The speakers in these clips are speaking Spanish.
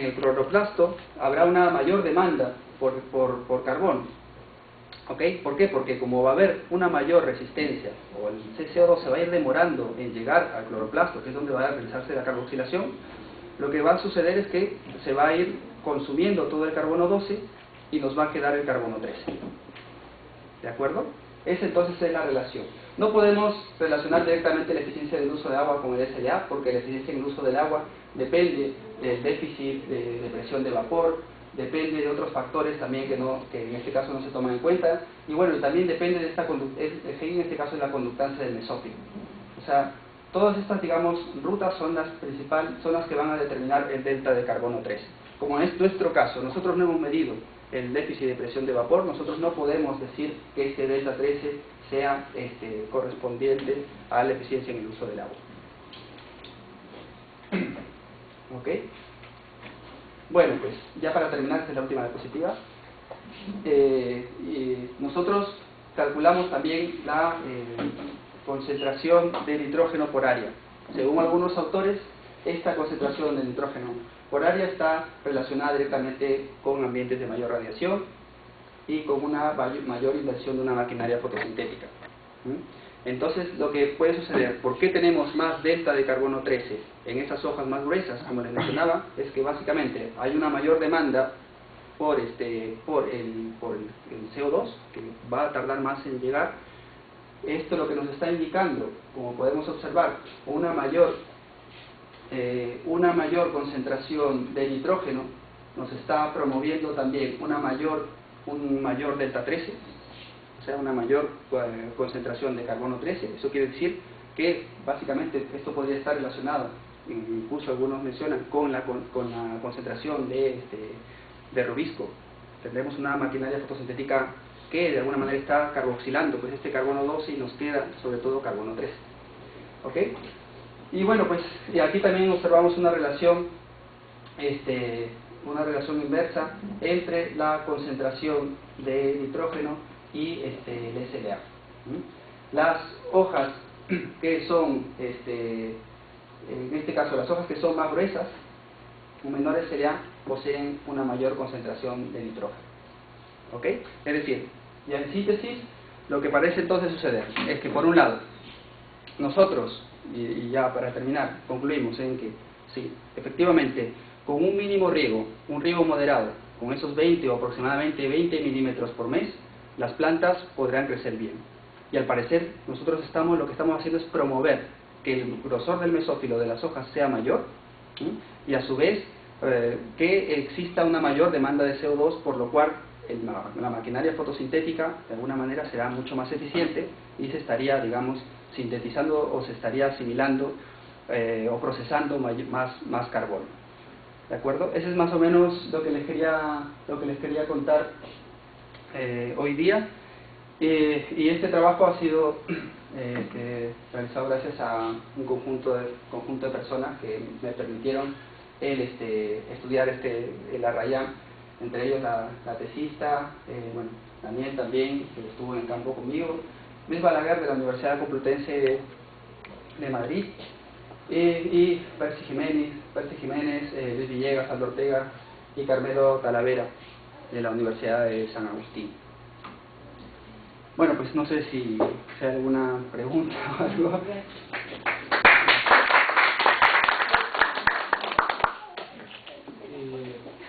en el cloroplasto habrá una mayor demanda por carbono. ¿Ok? ¿Por qué? Porque como va a haber una mayor resistencia, o el CCO2 se va a ir demorando en llegar al cloroplasto, que es donde va a realizarse la carboxilación, lo que va a suceder es que se va a ir consumiendo todo el carbono 12 y nos va a quedar el carbono 13. ¿De acuerdo? Esa entonces es la relación. No podemos relacionar directamente la eficiencia del uso de agua con el SLA, porque la eficiencia en el uso del agua depende del déficit de presión de vapor, depende de otros factores también que en este caso no se toman en cuenta, y bueno, también depende de en este caso, de la conductancia del mesófilo. O sea, todas estas, digamos, rutas son las que van a determinar el delta de carbono 13. Como en nuestro caso, nosotros no hemos medido el déficit de presión de vapor, nosotros no podemos decir que este delta 13 sea correspondiente a la eficiencia en el uso del agua. ¿Ok? Bueno, pues ya para terminar, esta es la última diapositiva. Nosotros calculamos también la concentración de nitrógeno por área. Según algunos autores, esta concentración de nitrógeno por área está relacionada directamente con ambientes de mayor radiación y con una mayor inversión de una maquinaria fotosintética. Entonces, lo que puede suceder, ¿por qué tenemos más delta de carbono 13 en esas hojas más gruesas, como les mencionaba? Es que básicamente hay una mayor demanda por el CO2, que va a tardar más en llegar. Esto lo que nos está indicando, como podemos observar, una mayor concentración de nitrógeno nos está promoviendo también un mayor delta 13, o sea, una mayor concentración de carbono 13. Eso quiere decir que básicamente esto podría estar relacionado, incluso algunos mencionan, con la concentración de rubisco. Tendremos una maquinaria fotosintética que de alguna manera está carboxilando pues este carbono 12 y nos queda sobre todo carbono 13. ¿Ok? Y bueno, pues y aquí también observamos una relación inversa entre la concentración de nitrógeno y el SLA. Las hojas que son, en este caso las hojas que son más gruesas, un menor SLA, poseen una mayor concentración de nitrógeno. ¿Ok? Es decir, ya en síntesis, lo que parece entonces suceder es que por un lado, nosotros, y ya para terminar, concluimos en que sí, efectivamente, con un mínimo riego, un riego moderado, con esos 20 o aproximadamente 20 milímetros por mes, las plantas podrán crecer bien. Y al parecer, nosotros lo que estamos haciendo es promover que el grosor del mesófilo de las hojas sea mayor, y a su vez que exista una mayor demanda de CO2, por lo cual la maquinaria fotosintética de alguna manera será mucho más eficiente y se estaría, digamos, sintetizando o se estaría asimilando o procesando más carbono. ¿De acuerdo? Ese es más o menos lo que les quería contar hoy día. Y este trabajo ha sido realizado gracias a un conjunto de personas que me permitieron estudiar el Arrayán, entre ellos la tesista, bueno, Daniel también, que estuvo en el campo conmigo, Luis Balaguer de la Universidad Complutense de Madrid, y Percy Jiménez, Luis Villegas, Aldo Ortega y Carmelo Talavera de la Universidad de San Agustín. Bueno, pues no sé si hay alguna pregunta o algo.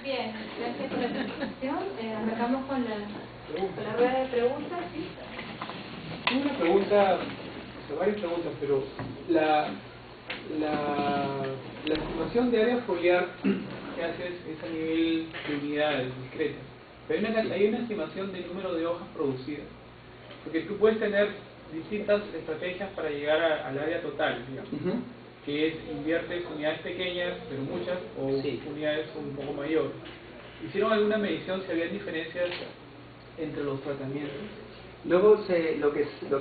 Bien, gracias por la presentación. Arrancamos con la rueda de preguntas. ¿Sí? Una pregunta, varias preguntas, pero la estimación de área foliar que haces es a nivel de unidades discretas, pero hay una estimación del número de hojas producidas, porque tú puedes tener distintas estrategias para llegar al área total, digamos, que es inviertes unidades pequeñas, pero muchas, o unidades un poco mayores. ¿Hicieron alguna medición si había diferencias entre los tratamientos? Luego lo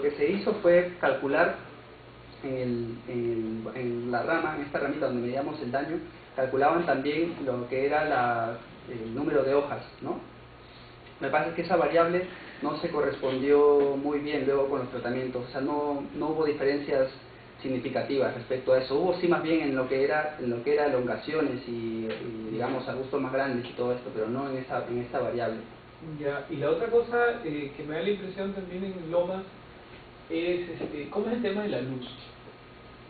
que se hizo fue calcular en la rama, en esta ramita donde medíamos el daño, calculaban también lo que era el número de hojas, ¿no? Me parece que esa variable no se correspondió muy bien luego con los tratamientos, o sea, no hubo diferencias significativas respecto a eso. Hubo sí más bien en lo que era elongaciones y digamos arbustos más grandes y todo esto, pero no en esta variable. Ya, y la otra cosa que me da la impresión también en lomas es cómo es el tema de la luz,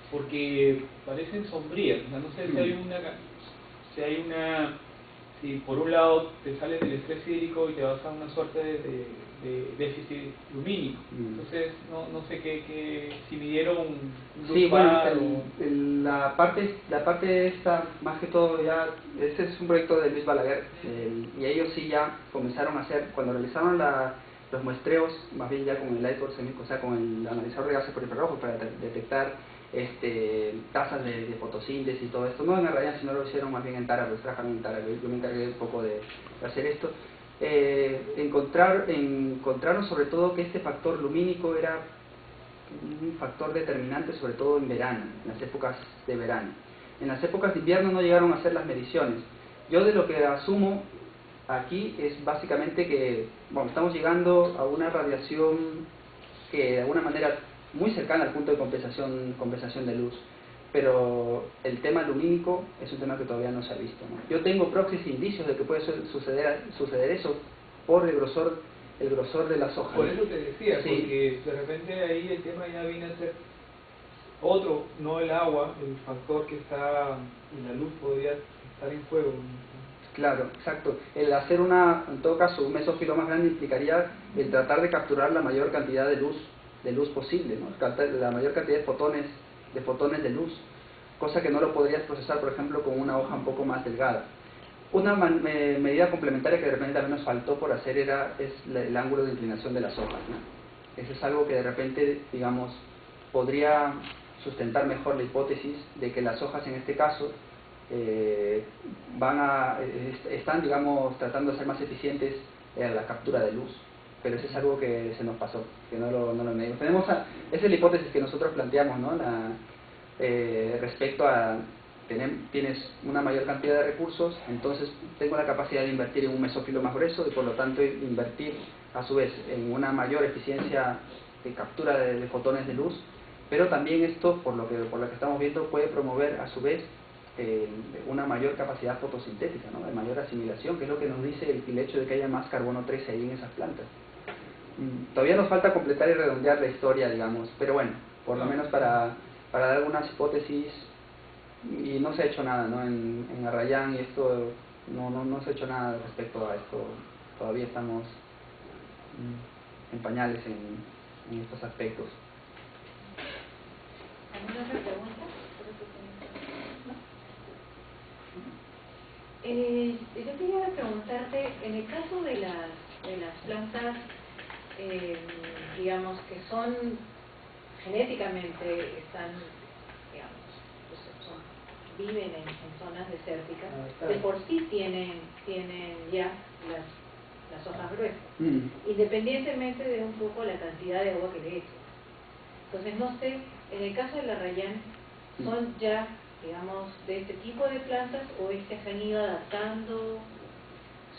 porque parecen sombrías, o sea, no sé si por un lado te sales del estrés hídrico y te vas a una suerte de déficit lumínico. Entonces no sé si midieron luz. Sí, bueno, la parte esta, más que todo ya, este es un proyecto de Luis Balaguer, y ellos sí ya comenzaron a hacer, cuando realizaron los muestreos, más bien ya con el Light Source, o sea, con el analizador de gases por infrarrojos para detectar tasas de fotosíntesis y todo esto, no en Arrayán, sino lo hicieron más bien en Tara, lo extrajeron en Tara. Yo me encargué un poco de hacer esto. Encontraron sobre todo que este factor lumínico era un factor determinante, sobre todo en verano, en las épocas de verano. En las épocas de invierno no llegaron a hacer las mediciones. Yo de lo que asumo aquí es básicamente que, bueno, estamos llegando a una radiación que de alguna manera muy cercana al punto de compensación de luz, pero el tema lumínico es un tema que todavía no se ha visto, ¿no? Yo tengo proxies indicios de que puede suceder eso por el grosor de las hojas. Por eso te decía, sí. Porque de repente ahí el tema ya viene a ser otro, no el agua, el factor que está en la luz podría estar en juego. Claro, exacto. El hacer en todo caso, un mesófilo más grande implicaría el tratar de capturar la mayor cantidad de luz posible, ¿no? La mayor cantidad de fotones de luz, cosa que no lo podrías procesar, por ejemplo, con una hoja un poco más delgada. Una medida complementaria que de repente también nos faltó por hacer es el ángulo de inclinación de las hojas, ¿no? Eso es algo que de repente, digamos, podría sustentar mejor la hipótesis de que las hojas en este caso están, digamos, tratando de ser más eficientes en la captura de luz, pero eso es algo que se nos pasó, que no lo medimos. Esa es la hipótesis que nosotros planteamos, ¿no? Respecto a tienes una mayor cantidad de recursos, entonces tengo la capacidad de invertir en un mesófilo más grueso y por lo tanto invertir a su vez en una mayor eficiencia de captura de fotones de luz, pero también esto, por lo que estamos viendo, puede promover a su vez una mayor capacidad fotosintética, ¿no? De mayor asimilación, que es lo que nos dice el hecho de que haya más carbono 13 ahí en esas plantas. Todavía nos falta completar y redondear la historia, digamos, pero bueno, por lo menos para dar algunas hipótesis, y no se ha hecho nada, ¿no? En Arrayán y esto no se ha hecho nada respecto a esto, todavía estamos en pañales en estos aspectos. ¿Alguna otra pregunta? Yo quería preguntarte, en el caso de las plantas, digamos, que son genéticamente, viven en zonas desérticas, de por sí tienen ya las hojas gruesas, independientemente de un poco la cantidad de agua que le echen. Entonces, no sé, en el caso de la Arrayán, ¿son ya, digamos, de este tipo de plantas o es que se han ido adaptando?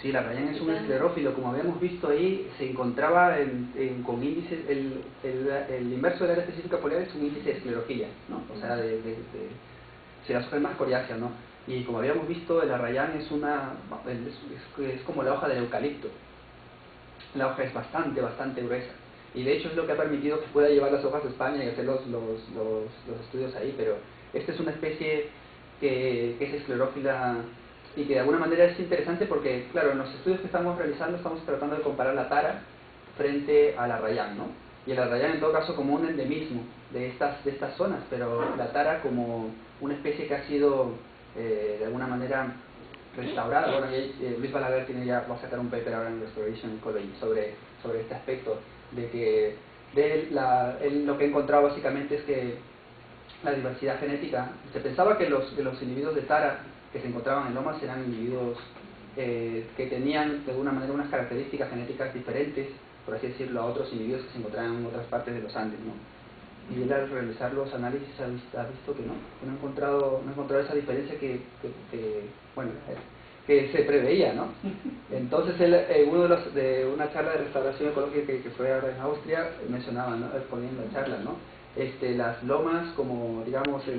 Sí, la Arrayán es un esclerófilo, como habíamos visto ahí, se encontraba con índices, el inverso del área específica foliar es un índice de esclerofilia, ¿no? O sea, si las hojas más coriáceas, ¿no? Y como habíamos visto, el Arrayán es como la hoja del eucalipto. La hoja es bastante gruesa. Y de hecho es lo que ha permitido que pueda llevar las hojas a España y hacer los estudios ahí. Pero esta es una especie que es esclerófila y que de alguna manera es interesante porque, claro, en los estudios que estamos realizando estamos tratando de comparar la tara frente al Arrayán, ¿no? Y el Arrayán en todo caso como un endemismo de estas zonas, pero la tara como una especie que ha sido de alguna manera restaurada. Bueno, Luis Balaguer va a sacar un paper ahora en Restoration Ecology sobre este aspecto, de que él lo que ha encontrado básicamente es que la diversidad genética, se pensaba que los individuos de tara que se encontraban en lomas eran individuos que tenían de alguna manera unas características genéticas diferentes, por así decirlo, a otros individuos que se encontraban en otras partes de los Andes, ¿no? Y él al realizar los análisis ha visto que no ha encontrado esa diferencia que se preveía, ¿no? Entonces él, de una charla de restauración ecológica que fue ahora en Austria, mencionaba, ¿no? Poniendo la charla, ¿no? las lomas como digamos